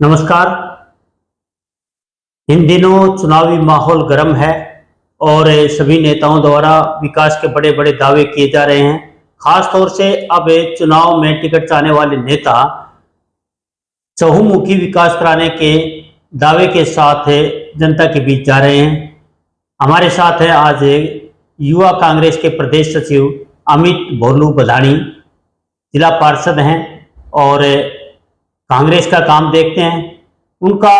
नमस्कार। इन दिनों चुनावी माहौल गर्म है और सभी नेताओं द्वारा विकास के बड़े बड़े दावे किए जा रहे हैं। खास तौर से अब चुनाव में टिकट चाहने वाले नेता चहुमुखी विकास कराने के दावे के साथ जनता के बीच जा रहे हैं। हमारे साथ है आज युवा कांग्रेस के प्रदेश सचिव अमित भोलू बधानी, जिला पार्षद हैं और कांग्रेस का काम देखते हैं। उनका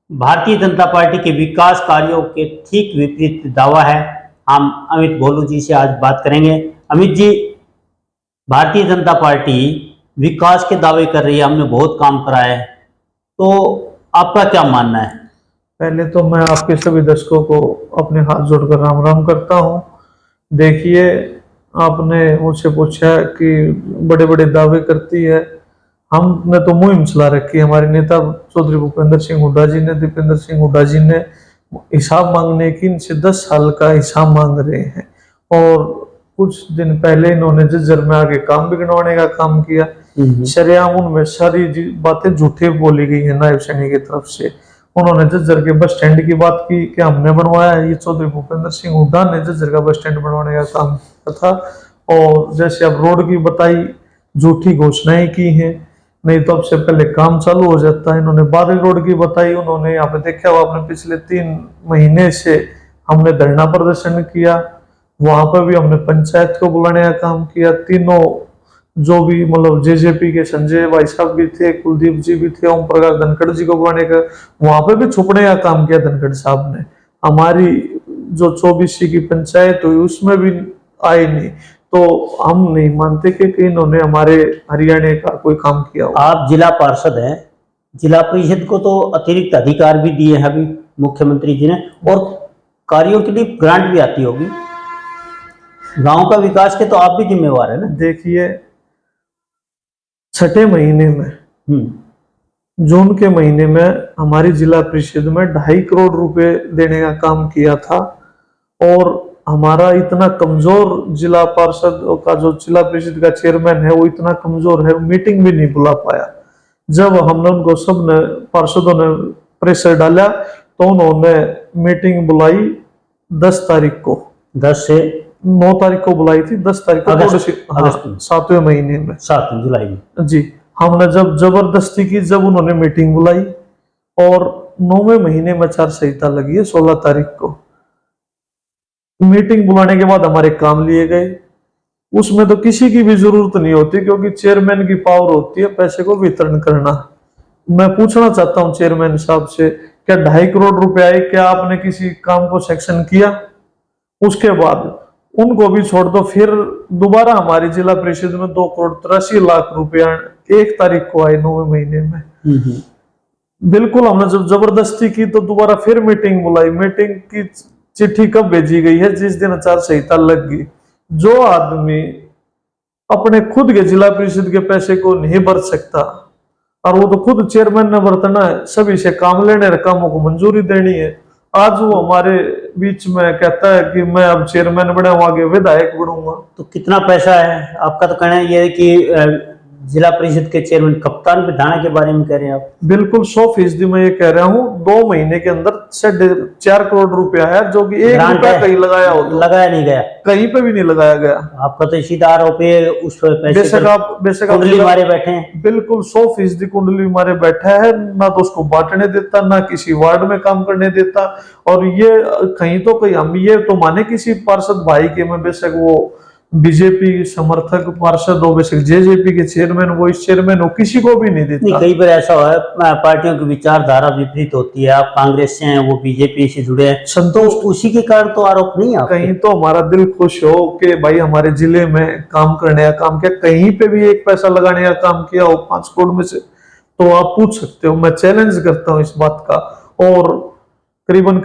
भारतीय जनता पार्टी के विकास कार्यों के ठीक विपरीत दावा है। हम अमित भोलू जी से आज बात करेंगे। अमित जी, भारतीय जनता पार्टी विकास के दावे कर रही है, हमने बहुत काम करा है, तो आपका क्या मानना है? पहले तो मैं आपके सभी दर्शकों को अपने हाथ जोड़कर राम राम करता हूं। देखिए, आपने मुझसे पूछा कि बड़े बड़े दावे करती है। हमने तो मुहिम चला रखी है। हमारे नेता चौधरी भूपेंद्र सिंह हुड्डा जी ने, दीपेंद्र सिंह हुड्डा जी ने हिसाब मांगने की, इनसे 10 साल का हिसाब मांग रहे हैं। और कुछ दिन पहले इन्होंने झज्जर में आके काम भी गिनवाने का काम किया। शरेआम उनमें सारी बातें झूठे बोली गई है नायब सैनी की तरफ से। उन्होंने झज्जर के बस स्टैंड की बात की कि हमने बनवाया है। ये चौधरी भूपेंद्र सिंह हुड्डा ने झज्जर का बस स्टैंड बनवाने का काम किया था। और जैसे अब रोड की बताई, झूठी घोषणाएं की हैं, नहीं तो अब से पहले काम चालू हो जाता है। इन्होंने बादल रोड की बताई। उन्होंने यहाँ पे देखा हुआ आपने, पिछले 3 महीने से हमने धरना प्रदर्शन किया। वहां पर भी हमने पंचायत को बुलाने का काम किया। तीनों जो भी मतलब जेजेपी के संजय भाई साहब भी थे, कुलदीप जी भी थे, ओम प्रकाश धनखड़ जी को बुलाने का, वहां पे भी छुपने का काम किया धनखड़ साहब ने। हमारी जो 24 की पंचायत हुई उसमें भी आए नहीं। तो हम नहीं मानते कि इन्होंने हमारे हरियाणा का कोई काम किया हो। आप जिला पार्षद हैं, जिला परिषद को तो अतिरिक्त अधिकार भी दिए हैं अभी मुख्यमंत्री जी ने, और कार्यों के लिए ग्रांट भी आती होगी। गांव का विकास के तो आप भी जिम्मेवार है ना? देखिए, छठे महीने में, जून के महीने में हमारी जिला परिषद में 2.5 करोड़ रुपए देने का काम किया था। और हमारा इतना कमजोर जिला पार्षद का, जो जिला परिषद का चेयरमैन है, वो इतना कमजोर है, मीटिंग भी नहीं बुला पाया। जब हमने उनको सबने पार्षदों ने प्रेशर डाला तो उन्होंने मीटिंग बुलाई 10 तारीख को। 10 से 9 तारीख को बुलाई थी, 10 तारीख को अगस्त में, 7वें महीने में, 7 जुलाई में जी। हमने जब जबरदस्ती की, जब उन्होंने मीटिंग बुलाई, और 9वें महीने में आचार संहिता लगी है 16 तारीख को। मीटिंग बुलाने के बाद हमारे काम लिए गए। उसमें तो किसी की भी जरूरत नहीं होती, क्योंकि चेयरमैन की पावर होती है पैसे को वितरण करना। मैं पूछना चाहता हूं चेयरमैन साहब से, क्या 2.5 करोड़ रुपए आए? क्या आपने किसी काम को सेक्शन किया? उसके बाद उनको भी छोड़ दो, फिर दोबारा हमारी जिला परिषद में 2 करोड़ 83 लाख रुपया 1 तारीख को आए 9वें महीने में। बिल्कुल, हमने जब जबरदस्ती की तो दोबारा फिर मीटिंग बुलाई। मीटिंग की चिट्ठी कब भेजी गई है? जिस दिन आचार संहिता लग गई। जो आदमी अपने खुद के जिला परिषद के पैसे को नहीं भर सकता, और वो तो खुद चेयरमैन ने बरतना है, सभी से काम लेने, कामों को मंजूरी देनी है। आज वो हमारे बीच में कहता है कि मैं अब चेयरमैन बना हूं, आगे विधायक बनूंगा। तो कितना पैसा है? आपका तो कहना यह है कि जिला परिषद के चेयरमैन कप्तान बिठाने के बारे में कह रहे हैं आप? बिल्कुल 100% मैं ये कह रहा हूँ। 2 महीने के अंदर 4 करोड़ रुपया है, जो कि 1 रुपया कहीं लगाया हो तो लगाया नहीं गया, कहीं पे भी नहीं लगाया गया। आपका तो सीधा आरोप है उस पैसे बेशक कुंडली मारे बैठे हैं। बिल्कुल 100% कुंडली मारे बैठा है, ना तो उसको बांटने देता, ना किसी वार्ड में काम करने देता। और ये कहीं तो कहीं हम ये तो माने किसी पार्षद भाई के में, बेशक वो बीजेपी समर्थक पार्षद हो, बेशक जेजेपी के चेयरमैन वो इस चेयरमैन हो, किसी को भी नहीं देता। कई बार ऐसा है पार्टियों की विचारधारा विपरीत होती है। आप कांग्रेस से हैं, वो बीजेपी से जुड़े हैं, संतोष, उसी के कारण तो आरोप नहीं है। कहीं तो हमारा दिल खुश हो कि भाई हमारे जिले में काम करने का काम किया, कहीं पे भी 1 पैसा लगाने का काम किया हो 5 करोड़ में से, तो आप पूछ सकते हो। मैं चैलेंज करता हूँ इस बात का। और करीबन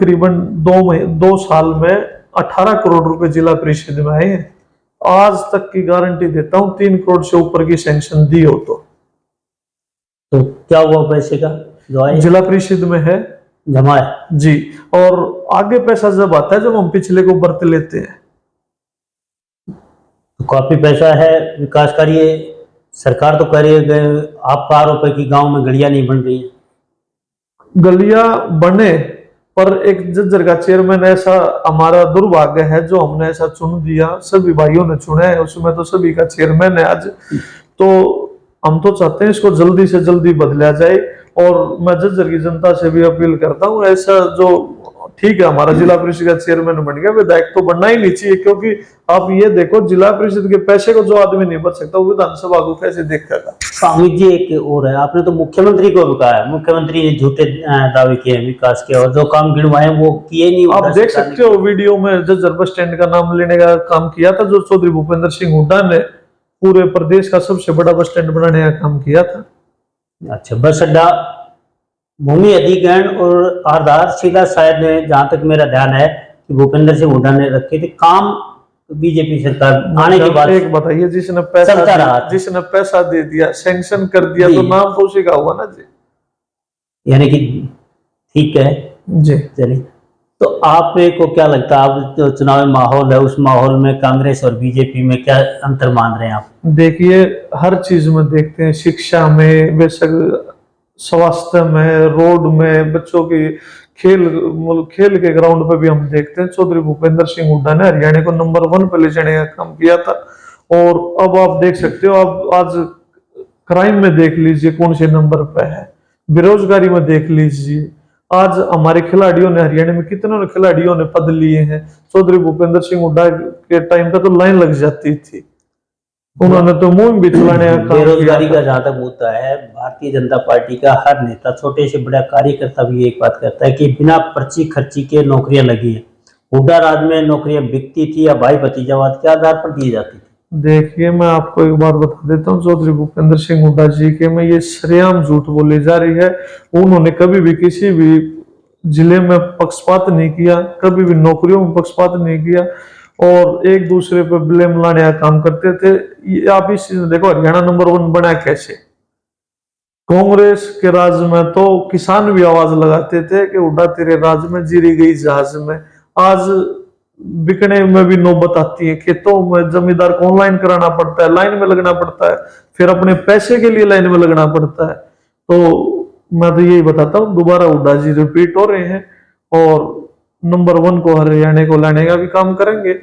2 साल में 18 करोड़ रुपए जिला परिषद में आए हैं। आज तक की गारंटी देता हूं 3 करोड़ से ऊपर की सैंक्शन दी हो तो क्या हुआ पैसे का जो आए? जिला परिषद में है, जमा है जी। और आगे पैसा जब आता है, जब हम पिछले को बरत लेते हैं। तो काफी पैसा है, विकास कार्य सरकार तो कह रही है आपका आरोप है कि गांव में गलियां नहीं बन रही है। गलियां बने, पर एक जज्जर का चेयरमैन ऐसा हमारा दुर्भाग्य है जो हमने ऐसा चुन दिया, सभी भाइयों ने चुना है, उसमें तो सभी का चेयरमैन है आज। तो हम तो चाहते हैं इसको जल्दी से जल्दी बदला जाए, और मैं जज्जर की जनता से भी अपील करता हूँ, ऐसा जो ठीक है हमारा जिला परिषद का चेयरमैन बन गया, विधायक तो बनना ही नहीं चाहिए, क्योंकि आप ये देखो जिला परिषद के पैसे को जो आदमी नहीं भर सकता वो विधानसभा को कैसे देखेगा। अमित जी एक और है, आपने तो मुख्यमंत्री को भी कहा है, मुख्यमंत्री ने झूठे दावे किए हैं विकास के, और जो काम गिनवाए वो किए नहीं। आप देख सकते हो वीडियो में जज्जर बस स्टैंड का नाम लेने का काम किया था, जो चौधरी भूपेंद्र सिंह हुड्डा ने पूरे प्रदेश का सबसे बड़ा बस स्टैंड बनाने का काम किया था। अच्छा, बस अड्डा, भूमि अधिग्रहण और आधारशिला शायद जहां तक मेरा ध्यान है कि भूपेंद्र सिंह हुड्डा ने रखे थे काम, बीजेपी सरकार आने के बाद। एक बताइए, जिसने पैसा दे दिया, सैंक्शन कर दिया, तो नाम तो उसी का हुआ ना जी। यानी कि ठीक है जी। चलिए, तो आपको क्या लगता है, आप जो चुनावी माहौल है उस माहौल में कांग्रेस और बीजेपी में क्या अंतर मान रहे हैं आप? देखिए हर चीज में देखते हैं, शिक्षा में, बेशक स्वास्थ्य में, रोड में, बच्चों की खेल के ग्राउंड पे भी हम देखते हैं, चौधरी भूपेंद्र सिंह हुड्डा ने हरियाणा को नंबर 1 पे ले जाने का काम किया था। और अब आप देख सकते हो, अब आज क्राइम में देख लीजिए कौन से नंबर पे है, बेरोजगारी में देख लीजिए, आज हमारे खिलाड़ियों ने, हरियाणा में कितने खिलाड़ियों ने पद लिए हैं। चौधरी भूपेंद्र सिंह हुड्डा के टाइम पे तो लाइन लग जाती थी, उन्होंने तो मुहिम भी चलाने का काम। बेरोजगारी का जहां तक मुद्दा है, भारतीय जनता पार्टी का हर नेता, छोटे से बड़ा कार्यकर्ता भी एक बात कहता है कि बिना पर्ची खर्ची के नौकरियां लगी है। हुड्डा राज में नौकरियां बिकती थी या भाई भतीजावाद के आधार पर दी जाती थी? देखिए मैं आपको एक बात बता देता हूँ, चौधरी भूपेंद्र सिंह हुड्डा जी के में ये सरेआम झूठ बोली जा रही है। उन्होंने कभी भी किसी भी जिले में पक्षपात नहीं किया, कभी भी नौकरियों में पक्षपात नहीं किया, और एक दूसरे पर ब्लेम लाने का काम करते थे। आप इस चीज में देखो, हरियाणा नंबर 1 बना कैसे? कांग्रेस के राज में तो किसान भी आवाज लगाते थे कि हुड्डा तेरे राज में जीरी गई जहाज में। आज बिकने में भी नौबत आती है, खेतों में जमींदार को ऑनलाइन कराना पड़ता है, लाइन में लगना पड़ता है, फिर अपने पैसे के लिए लाइन में लगना पड़ता है। तो मैं तो यही बताता हूँ, दोबारा हुड्डा जी रिपीट हो रहे हैं और नंबर 1 को हरियाणा को लाने का भी काम करेंगे।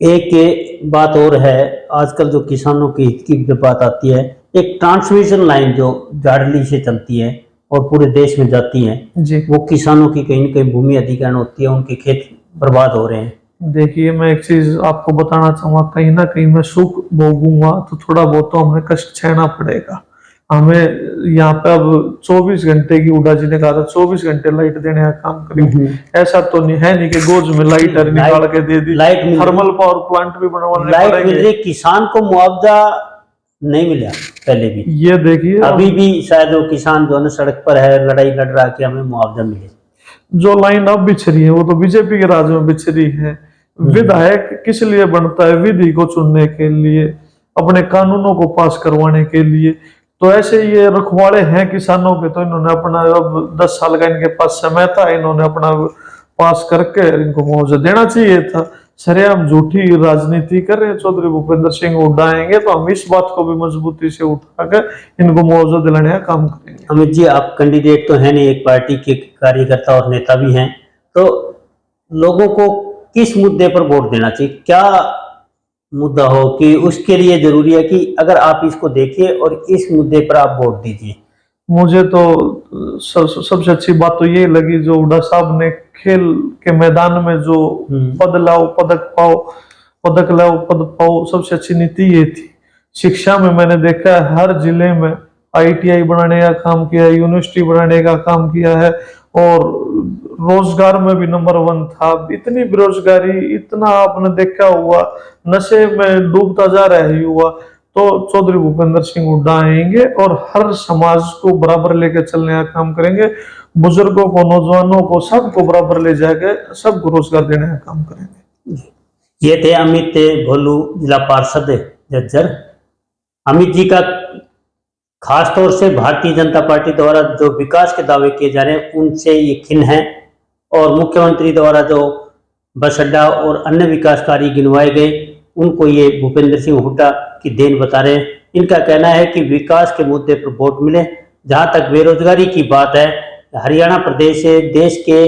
एक बात और है, आजकल जो किसानों के हित की बात आती है, एक ट्रांसमिशन लाइन जो जाडली से चलती है और पूरे देश में जाती है जी, वो किसानों की कहीं न कहीं भूमि अधिग्रहण होती है, उनके खेत बर्बाद हो रहे हैं। देखिए मैं एक चीज आपको बताना चाहूंगा, कहीं ना कहीं मैं सुख भोगूंगा तो थोड़ा बहुत तो हमें कष्ट सहना पड़ेगा। हमें यहाँ पे अब 24 घंटे की, हुड्डा जी ने कहा था 24 घंटे लाइट देने का काम करेंगे, ऐसा तो नहीं है नहीं कि गोज में लाइट निकाल के दे दी। लाइट थर्मल पावर प्लांट भी बनवाने लाइट पड़ेंगे। मिल रही, किसान को मुआवजा नहीं मिला पहले भी, ये देखिए अभी भी शायद वो किसान जो है सड़क पर है, लड़ाई लड़ रहा है कि हमें मुआवजा मिले। जो लाइन अब बिछ रही है वो तो बीजेपी के राज में बिछ रही है। विधायक किस लिए बनता है? विधि को चुनने के लिए, अपने कानूनों को पास करवाने के लिए। तो ऐसे ये रखवाड़े हैं किसानों के, तो इन्होंने अपना अब 10 साल का इनके पास समय था, इन्होंने अपना पास करके इनको मुआवजा देना चाहिए था। सरेआम झूठी राजनीति कर रहे हैं। चौधरी भूपेंद्र सिंह हुड्डा आएंगे तो हम इस बात को भी मजबूती से उठाकर इनको मुआवजा दिलाने का काम करेंगे। अमित जी आप कैंडिडेट तो है नहीं, एक पार्टी के कार्यकर्ता और नेता भी हैं, तो लोगों को किस मुद्दे पर वोट देना चाहिए? क्या मुद्दा हो कि उसके लिए जरूरी है कि अगर आप इसको देखिए और इस मुद्दे पर आप वोट दीजिए? मुझे तो सबसे अच्छी बात तो ये लगी जो हुड्डा साहब ने खेल के मैदान में जो पद लाओ पदक पाओ, पदक लाओ पद पाओ, सबसे अच्छी नीति ये थी। शिक्षा में मैंने देखा है हर जिले में ITI बनाने का काम किया है, यूनिवर्सिटी बनाने का काम किया है, और रोजगार में भी नंबर 1 था। इतनी बेरोजगारी, इतना आपने देखा हुआ, नशे में डूबता जा रहा है युवा, तो चौधरी भूपेंद्र सिंह हुड्डा आएंगे और हर समाज को बराबर लेकर चलने का काम करेंगे। बुजुर्गों को, नौजवानों को, सबको बराबर ले जाके सबको रोजगार देने का काम करेंगे। ये थे अमित भोलू, जिला पार्षद जज्जर। अमित जी का खास तौर से भारतीय जनता पार्टी द्वारा जो विकास के दावे किए जा रहे हैं उनसे ये खिन्न है, और मुख्यमंत्री द्वारा जो बस अड्डा और अन्य विकास कार्य गिनवाए गए उनको ये भूपेंद्र सिंह हुड्डा की देन बता रहे हैं। इनका कहना है कि विकास के मुद्दे पर वोट मिले। जहां तक बेरोजगारी की बात है, हरियाणा प्रदेश से देश के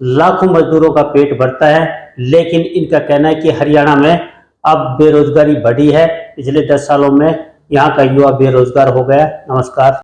लाखों मजदूरों का पेट भरता है, लेकिन इनका कहना है कि हरियाणा में अब बेरोजगारी बढ़ी है। पिछले 10 सालों में यहाँ का युवा बेरोजगार हो गया। नमस्कार।